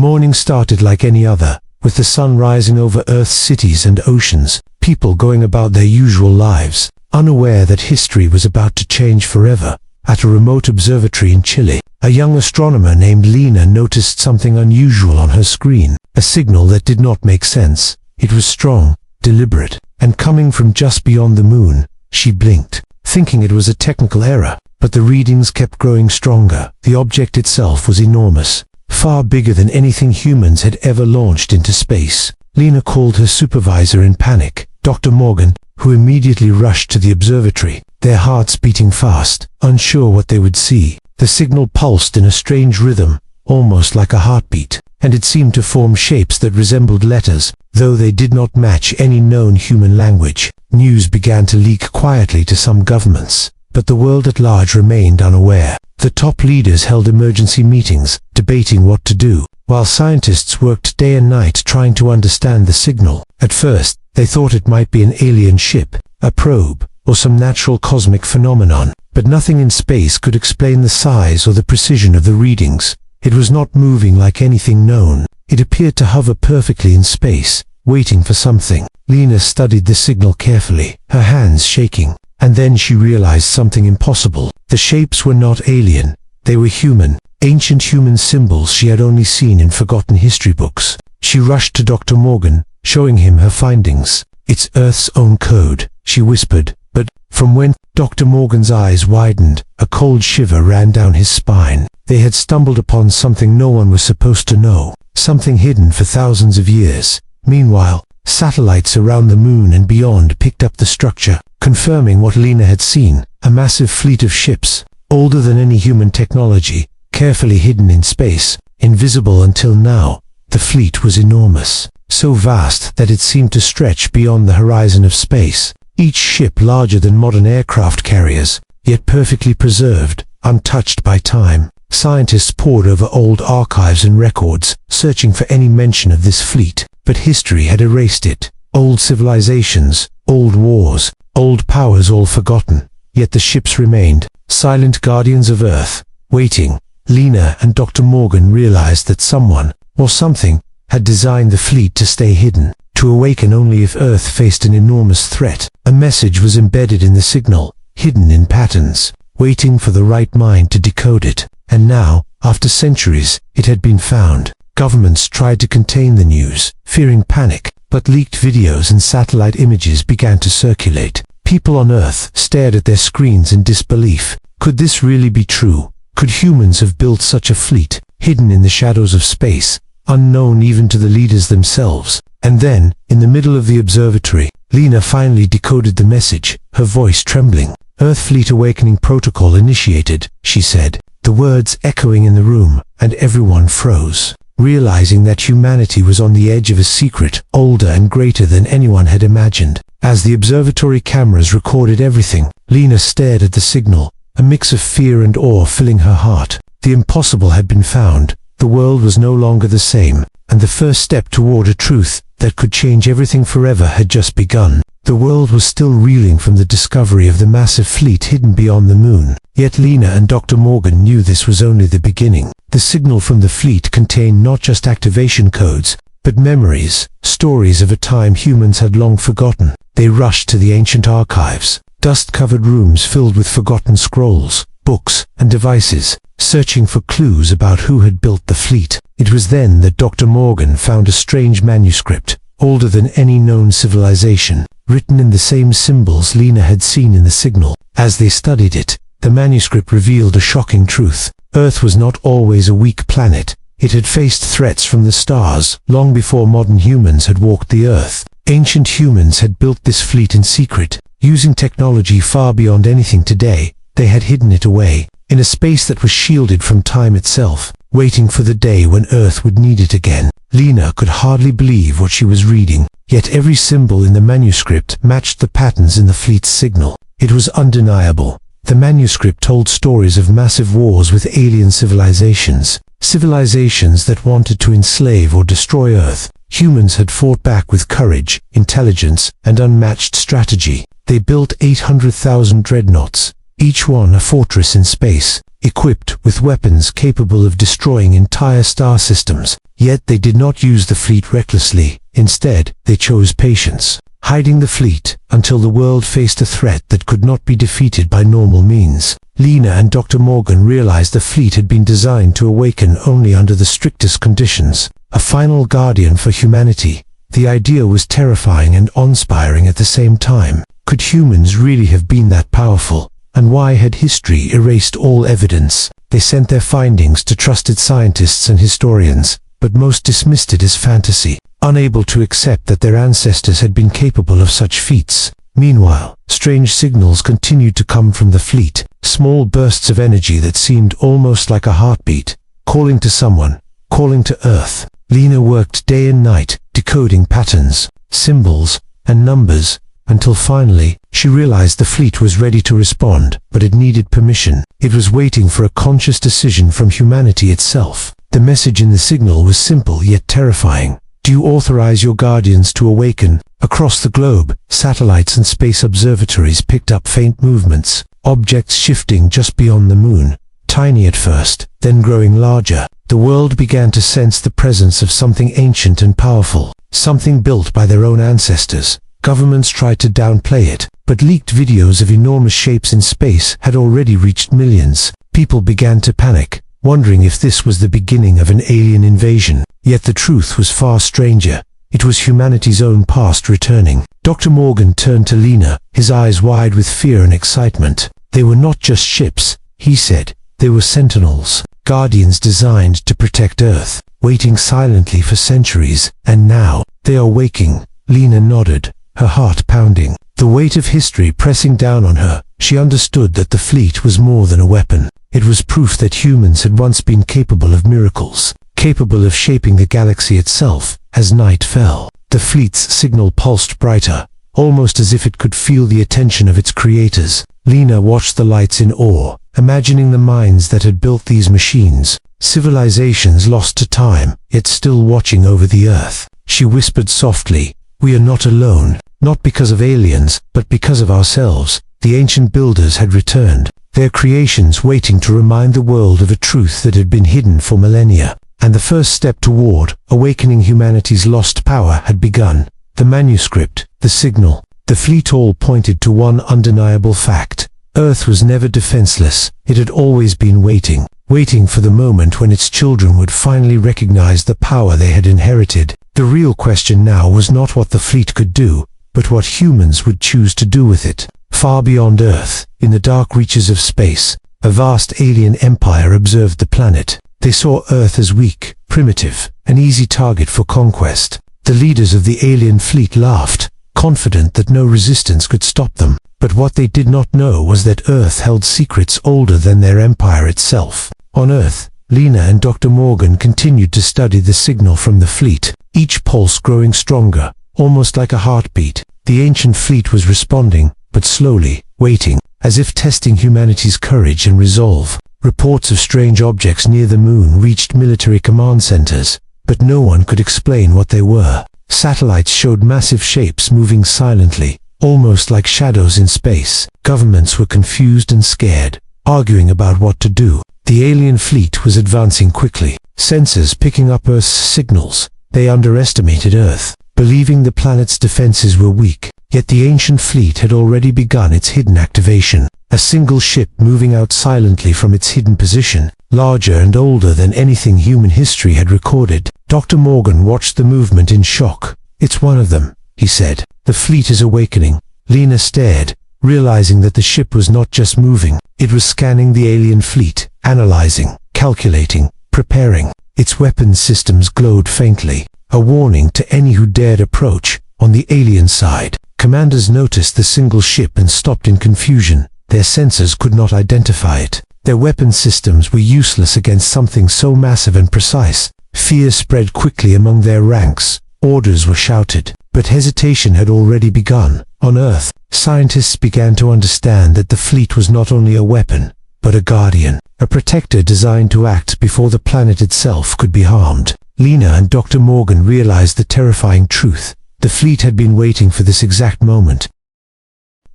morning started like any other, with the sun rising over Earth's cities and oceans, people going about their usual lives, unaware that history was about to change forever. At a remote observatory in Chile, a young astronomer named Lena noticed something unusual on her screen, a signal that did not make sense. It was strong, deliberate, and coming from just beyond the moon. She blinked, thinking it was a technical error, but the readings kept growing stronger. The object itself was enormous, far bigger than anything humans had ever launched into space. Lena called her supervisor in panic, Dr. Morgan, who immediately rushed to the observatory, their hearts beating fast, unsure what they would see. The signal pulsed in a strange rhythm, almost like a heartbeat, and it seemed to form shapes that resembled letters, though they did not match any known human language. News began to leak quietly to some governments, but the world at large remained unaware. The top leaders held emergency meetings, debating what to do, while scientists worked day and night trying to understand the signal. At first, they thought it might be an alien ship, a probe, or some natural cosmic phenomenon, but nothing in space could explain the size or the precision of the readings. It was not moving like anything known. It appeared to hover perfectly in space, waiting for something. Lena studied the signal carefully, her hands shaking, and then she realized something impossible. The shapes were not alien, they were human, ancient human symbols she had only seen in forgotten history books. She rushed to Dr. Morgan, showing him her findings. "It's Earth's own code," she whispered, but from when Dr. Morgan's eyes widened, a cold shiver ran down his spine. They had stumbled upon something no one was supposed to know, something hidden for thousands of years. Meanwhile, satellites around the moon and beyond picked up the structure, confirming what Lena had seen, a massive fleet of ships, older than any human technology, carefully hidden in space, invisible until now. The fleet was enormous, so vast that it seemed to stretch beyond the horizon of space, each ship larger than modern aircraft carriers, yet perfectly preserved, untouched by time. Scientists pored over old archives and records, searching for any mention of this fleet, but history had erased it. Old civilizations, old wars, old powers all forgotten, yet the ships remained, silent guardians of Earth, waiting. Lena and Dr. Morgan realized that someone, or something, had designed the fleet to stay hidden, to awaken only if Earth faced an enormous threat. A message was embedded in the signal, hidden in patterns, waiting for the right mind to decode it. And now, after centuries, it had been found. Governments tried to contain the news, fearing panic, but leaked videos and satellite images began to circulate. People on Earth stared at their screens in disbelief. Could this really be true? Could humans have built such a fleet, hidden in the shadows of space, unknown even to the leaders themselves? And then, in the middle of the observatory, Lena finally decoded the message, her voice trembling. "Earth Fleet Awakening Protocol initiated," she said, the words echoing in the room, and everyone froze, realizing that humanity was on the edge of a secret, older and greater than anyone had imagined. As the observatory cameras recorded everything, Lena stared at the signal, a mix of fear and awe filling her heart. The impossible had been found, the world was no longer the same, and the first step toward a truth that could change everything forever had just begun. The world was still reeling from the discovery of the massive fleet hidden beyond the moon. Yet Lena and Dr. Morgan knew this was only the beginning. The signal from the fleet contained not just activation codes, but memories, stories of a time humans had long forgotten. They rushed to the ancient archives, dust-covered rooms filled with forgotten scrolls, books, and devices, searching for clues about who had built the fleet. It was then that Dr. Morgan found a strange manuscript, older than any known civilization, written in the same symbols Lena had seen in the signal. As they studied it, the manuscript revealed a shocking truth. Earth was not always a weak planet. It had faced threats from the stars, long before modern humans had walked the Earth. Ancient humans had built this fleet in secret, using technology far beyond anything today. They had hidden it away, in a space that was shielded from time itself, waiting for the day when Earth would need it again. Lena could hardly believe what she was reading, yet every symbol in the manuscript matched the patterns in the fleet's signal. It was undeniable. The manuscript told stories of massive wars with alien civilizations, civilizations that wanted to enslave or destroy Earth. Humans had fought back with courage, intelligence, and unmatched strategy. They built 800,000 dreadnoughts, each one a fortress in space, equipped with weapons capable of destroying entire star systems. Yet they did not use the fleet recklessly. Instead, they chose patience, hiding the fleet until the world faced a threat that could not be defeated by normal means. Lena and Dr. Morgan realized the fleet had been designed to awaken only under the strictest conditions, a final guardian for humanity. The idea was terrifying and awe-inspiring at the same time. Could humans really have been that powerful? And why had history erased all evidence? They sent their findings to trusted scientists and historians, but most dismissed it as fantasy, unable to accept that their ancestors had been capable of such feats. Meanwhile, strange signals continued to come from the fleet, small bursts of energy that seemed almost like a heartbeat, calling to someone, calling to Earth. Lena worked day and night, decoding patterns, symbols, and numbers, until finally, she realized the fleet was ready to respond, but it needed permission. It was waiting for a conscious decision from humanity itself. The message in the signal was simple yet terrifying. Do you authorize your guardians to awaken? Across the globe, satellites and space observatories picked up faint movements, objects shifting just beyond the moon, tiny at first, then growing larger. The world began to sense the presence of something ancient and powerful, something built by their own ancestors. Governments tried to downplay it, but leaked videos of enormous shapes in space had already reached millions. People began to panic, wondering if this was the beginning of an alien invasion. Yet the truth was far stranger. It was humanity's own past returning. Dr. Morgan turned to Lena, his eyes wide with fear and excitement. They were not just ships, he said. They were sentinels, guardians designed to protect Earth, waiting silently for centuries. And now, they are waking. Lena nodded, her heart pounding, the weight of history pressing down on her. She understood that the fleet was more than a weapon. It was proof that humans had once been capable of miracles, capable of shaping the galaxy itself. As night fell, the fleet's signal pulsed brighter, almost as if it could feel the attention of its creators. Lena watched the lights in awe, imagining the minds that had built these machines, civilizations lost to time, yet still watching over the Earth. She whispered softly, "We are not alone, not because of aliens, but because of ourselves." The ancient builders had returned, their creations waiting to remind the world of a truth that had been hidden for millennia. And the first step toward awakening humanity's lost power had begun. The manuscript, the signal, the fleet all pointed to one undeniable fact. Earth was never defenseless. It had always been waiting, waiting for the moment when its children would finally recognize the power they had inherited. The real question now was not what the fleet could do, but what humans would choose to do with it. Far beyond Earth, in the dark reaches of space, a vast alien empire observed the planet. They saw Earth as weak, primitive, an easy target for conquest. The leaders of the alien fleet laughed, confident that no resistance could stop them. But what they did not know was that Earth held secrets older than their empire itself. On Earth, Lena and Dr. Morgan continued to study the signal from the fleet, each pulse growing stronger, almost like a heartbeat. The ancient fleet was responding, but slowly, waiting, as if testing humanity's courage and resolve. Reports of strange objects near the moon reached military command centers, but no one could explain what they were. Satellites showed massive shapes moving silently, almost like shadows in space. Governments were confused and scared, arguing about what to do. The alien fleet was advancing quickly, sensors picking up Earth's signals. They underestimated Earth, believing the planet's defenses were weak. Yet the ancient fleet had already begun its hidden activation. A single ship moving out silently from its hidden position, larger and older than anything human history had recorded. Dr. Morgan watched the movement in shock. "It's one of them," he said. "The fleet is awakening." Lena stared, realizing that the ship was not just moving. It was scanning the alien fleet, analyzing, calculating, preparing. Its weapons systems glowed faintly, a warning to any who dared approach. On the alien side, commanders noticed the single ship and stopped in confusion. Their sensors could not identify it. Their weapon systems were useless against something so massive and precise. Fear spread quickly among their ranks. Orders were shouted, but hesitation had already begun. On Earth, scientists began to understand that the fleet was not only a weapon, but a guardian, a protector designed to act before the planet itself could be harmed. Lena and Dr. Morgan realized the terrifying truth. The fleet had been waiting for this exact moment.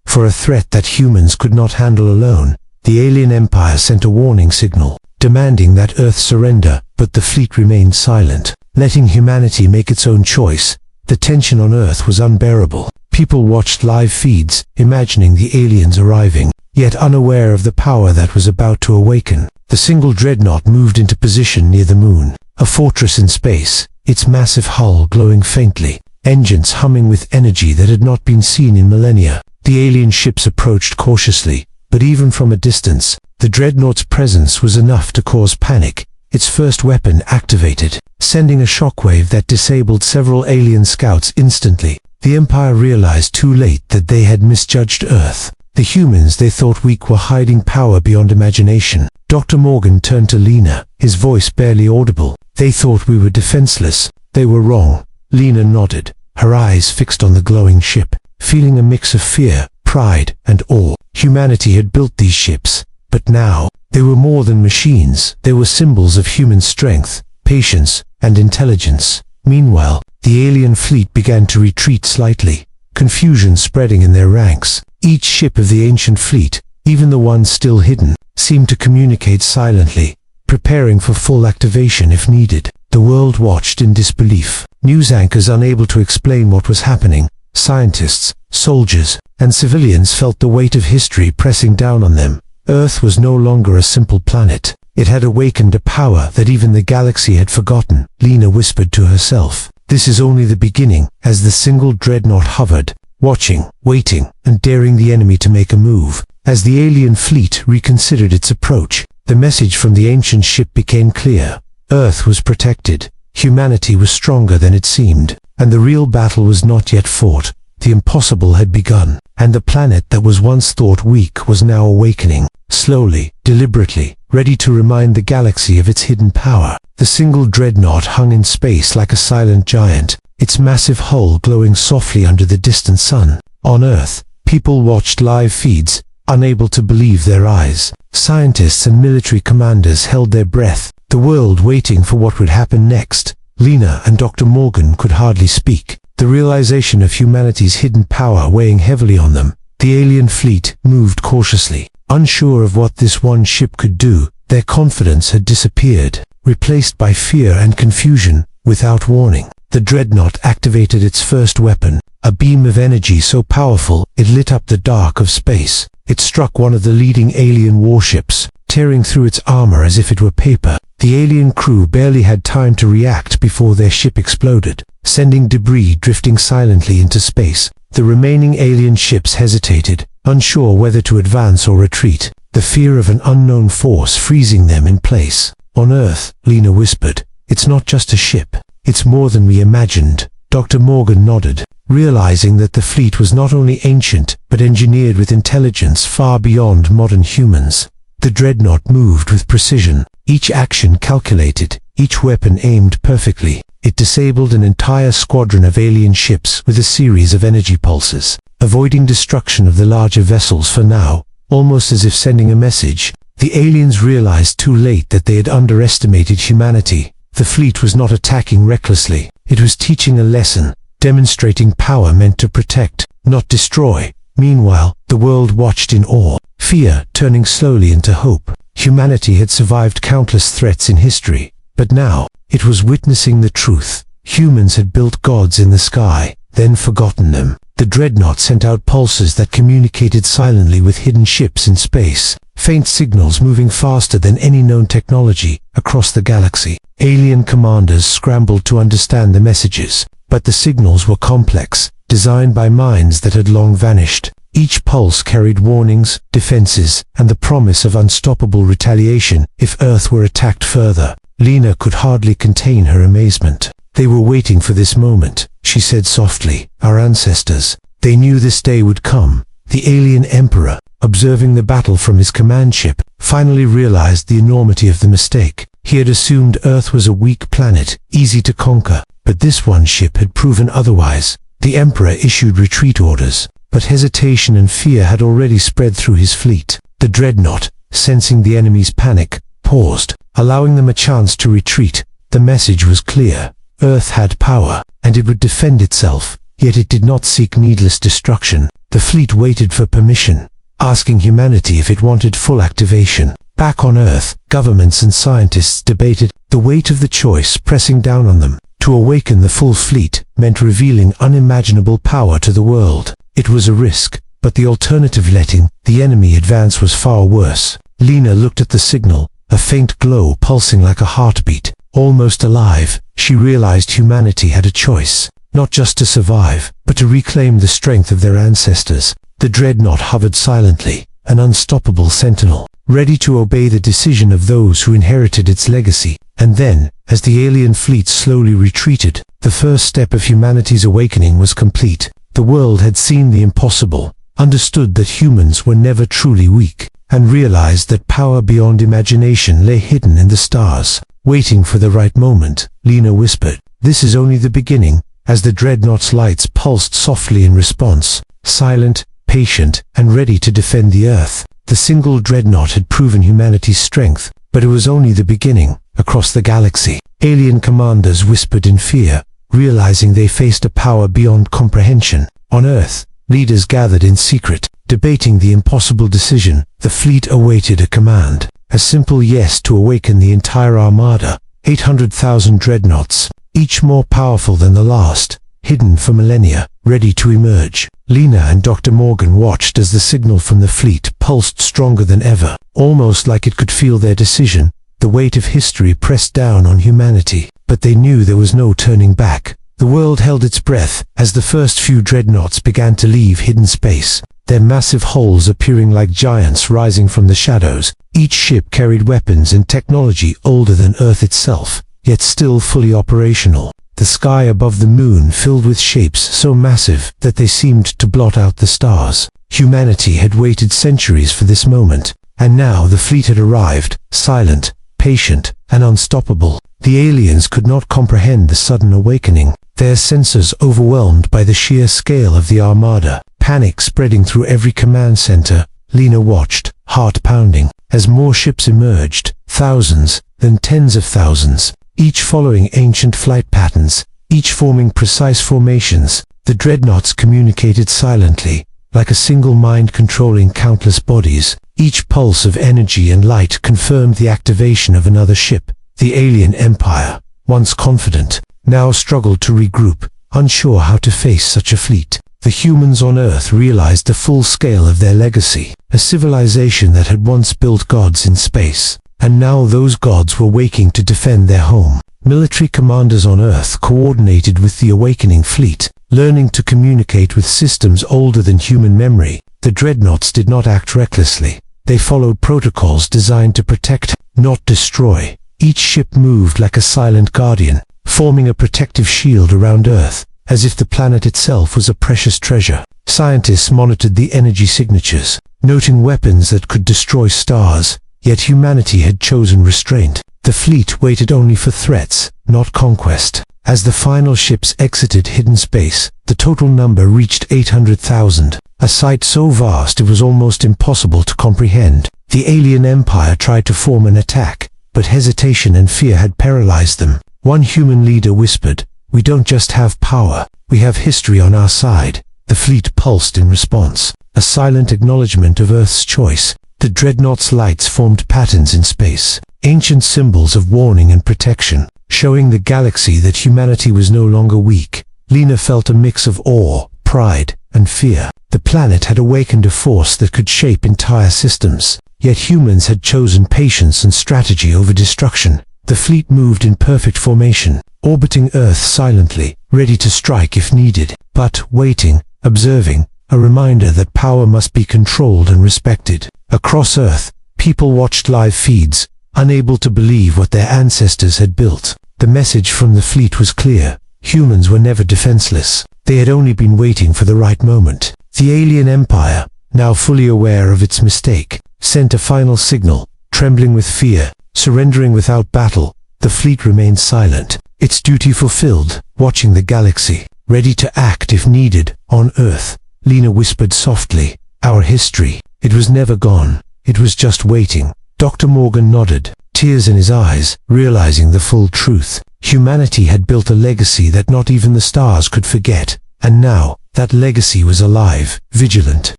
For a threat that humans could not handle alone, the alien empire sent a warning signal, demanding that Earth surrender, but the fleet remained silent, letting humanity make its own choice. The tension on Earth was unbearable. People watched live feeds, imagining the aliens arriving, yet unaware of the power that was about to awaken. The single dreadnought moved into position near the moon, a fortress in space, its massive hull glowing faintly, engines humming with energy that had not been seen in millennia. The alien ships approached cautiously, but even from a distance, the dreadnought's presence was enough to cause panic. Its first weapon activated, sending a shockwave that disabled several alien scouts instantly. The Empire realized too late that they had misjudged Earth. The humans they thought weak were hiding power beyond imagination. Dr. Morgan turned to Lena, his voice barely audible. They thought we were defenseless. They were wrong. Lena nodded, her eyes fixed on the glowing ship, feeling a mix of fear, pride, and awe. Humanity had built these ships, but now, they were more than machines. They were symbols of human strength, patience, and intelligence. Meanwhile, the alien fleet began to retreat slightly, confusion spreading in their ranks. Each ship of the ancient fleet, even the ones still hidden, seemed to communicate silently, preparing for full activation if needed. The world watched in disbelief. News anchors unable to explain what was happening. Scientists, soldiers, and civilians felt the weight of history pressing down on them. Earth was no longer a simple planet. It had awakened a power that even the galaxy had forgotten. Lena whispered to herself. This is only the beginning, as the single dreadnought hovered, watching, waiting, and daring the enemy to make a move. As the alien fleet reconsidered its approach, the message from the ancient ship became clear. Earth was protected, humanity was stronger than it seemed, and the real battle was not yet fought. The impossible had begun, and the planet that was once thought weak was now awakening, slowly, deliberately, ready to remind the galaxy of its hidden power. The single dreadnought hung in space like a silent giant, its massive hull glowing softly under the distant sun. On Earth, people watched live feeds, unable to believe their eyes. Scientists and military commanders held their breath, the world waiting for what would happen next. Lena and Dr. Morgan could hardly speak, the realization of humanity's hidden power weighing heavily on them. The alien fleet moved cautiously, unsure of what this one ship could do. Their confidence had disappeared, replaced by fear and confusion. Without warning, the dreadnought activated its first weapon, a beam of energy so powerful it lit up the dark of space. It struck one of the leading alien warships, tearing through its armor as if it were paper. The alien crew barely had time to react before their ship exploded, sending debris drifting silently into space. The remaining alien ships hesitated, unsure whether to advance or retreat, the fear of an unknown force freezing them in place. On Earth, Lena whispered, "It's not just a ship. It's more than we imagined." Dr. Morgan nodded, realizing that the fleet was not only ancient, but engineered with intelligence far beyond modern humans. The dreadnought moved with precision, each action calculated, each weapon aimed perfectly. It disabled an entire squadron of alien ships with a series of energy pulses, avoiding destruction of the larger vessels for now, almost as if sending a message. The aliens realized too late that they had underestimated humanity. The fleet was not attacking recklessly. It was teaching a lesson, demonstrating power meant to protect, not destroy. Meanwhile, the world watched in awe, fear turning slowly into hope. Humanity had survived countless threats in history, but now, it was witnessing the truth. Humans had built gods in the sky, then forgotten them. The dreadnought sent out pulses that communicated silently with hidden ships in space, faint signals moving faster than any known technology across the galaxy. Alien commanders scrambled to understand the messages, but the signals were complex, designed by minds that had long vanished. Each pulse carried warnings, defenses, and the promise of unstoppable retaliation if Earth were attacked further. Lena could hardly contain her amazement. "They were waiting for this moment," she said softly. "Our ancestors. They knew this day would come." The alien emperor, observing the battle from his command ship, finally realized the enormity of the mistake. He had assumed Earth was a weak planet, easy to conquer, but this one ship had proven otherwise. The emperor issued retreat orders, but hesitation and fear had already spread through his fleet. The dreadnought, sensing the enemy's panic, paused, allowing them a chance to retreat. The message was clear. Earth had power, and it would defend itself, yet it did not seek needless destruction. The fleet waited for permission, asking humanity if it wanted full activation. Back on Earth, governments and scientists debated, the weight of the choice pressing down on them. To awaken the full fleet meant revealing unimaginable power to the world. It was a risk, but the alternative, letting the enemy advance, was far worse. Lena looked at the signal, a faint glow pulsing like a heartbeat. Almost alive, she realized humanity had a choice, not just to survive, but to reclaim the strength of their ancestors. The Dreadnought hovered silently, an unstoppable sentinel, ready to obey the decision of those who inherited its legacy. And then, as the alien fleet slowly retreated, the first step of humanity's awakening was complete. The world had seen the impossible, understood that humans were never truly weak, and realized that power beyond imagination lay hidden in the stars. Waiting for the right moment, Lena whispered, "This is only the beginning," as the Dreadnought's lights pulsed softly in response, silent, patient, and ready to defend the Earth. The single Dreadnought had proven humanity's strength, but it was only the beginning. Across the galaxy, alien commanders whispered in fear, realizing they faced a power beyond comprehension. On Earth, leaders gathered in secret, debating the impossible decision. The fleet awaited a command, a simple yes to awaken the entire armada, 800,000 Dreadnoughts, each more powerful than the last, hidden for millennia, ready to emerge. Lena and Dr. Morgan watched as the signal from the fleet pulsed stronger than ever, almost like it could feel their decision. The weight of history pressed down on humanity, but they knew there was no turning back. The world held its breath as the first few Dreadnoughts began to leave hidden space, their massive hulls appearing like giants rising from the shadows. Each ship carried weapons and technology older than Earth itself, yet still fully operational. The sky above the moon filled with shapes so massive that they seemed to blot out the stars. Humanity had waited centuries for this moment, and now the fleet had arrived, silent, patient, and unstoppable. The aliens could not comprehend the sudden awakening, their senses overwhelmed by the sheer scale of the armada. Panic spreading through every command center. Lena watched, heart pounding, as more ships emerged, thousands, then tens of thousands, each following ancient flight patterns, each forming precise formations. The Dreadnoughts communicated silently, like a single mind controlling countless bodies. Each pulse of energy and light confirmed the activation of another ship. The alien empire, once confident, now struggled to regroup, unsure how to face such a fleet. The humans on Earth realized the full scale of their legacy, a civilization that had once built gods in space, and now those gods were waking to defend their home. Military commanders on Earth coordinated with the awakening fleet, learning to communicate with systems older than human memory. The Dreadnoughts did not act recklessly. They followed protocols designed to protect, not destroy. Each ship moved like a silent guardian, forming a protective shield around Earth, as if the planet itself was a precious treasure. Scientists monitored the energy signatures, noting weapons that could destroy stars, yet humanity had chosen restraint. The fleet waited only for threats, not conquest. As the final ships exited hidden space, the total number reached 800,000, a sight so vast it was almost impossible to comprehend. The alien empire tried to form an attack, but hesitation and fear had paralyzed them. One human leader whispered, "We don't just have power, we have history on our side." The fleet pulsed in response, a silent acknowledgement of Earth's choice. The Dreadnought's lights formed patterns in space, ancient symbols of warning and protection, showing the galaxy that humanity was no longer weak. Lena felt a mix of awe, pride, and fear. The planet had awakened a force that could shape entire systems, yet humans had chosen patience and strategy over destruction. The fleet moved in perfect formation, orbiting Earth silently, ready to strike if needed, but waiting, observing, a reminder that power must be controlled and respected. Across Earth, people watched live feeds, unable to believe what their ancestors had built. The message from the fleet was clear. Humans were never defenseless. They had only been waiting for the right moment. The alien empire, now fully aware of its mistake, sent a final signal, trembling with fear, surrendering without battle. The fleet remained silent, its duty fulfilled, watching the galaxy, ready to act if needed. On Earth, Lena whispered softly, "Our history, it was never gone, it was just waiting." Dr. Morgan nodded, tears in his eyes, realizing the full truth. Humanity had built a legacy that not even the stars could forget, and now, That legacy was alive, vigilant,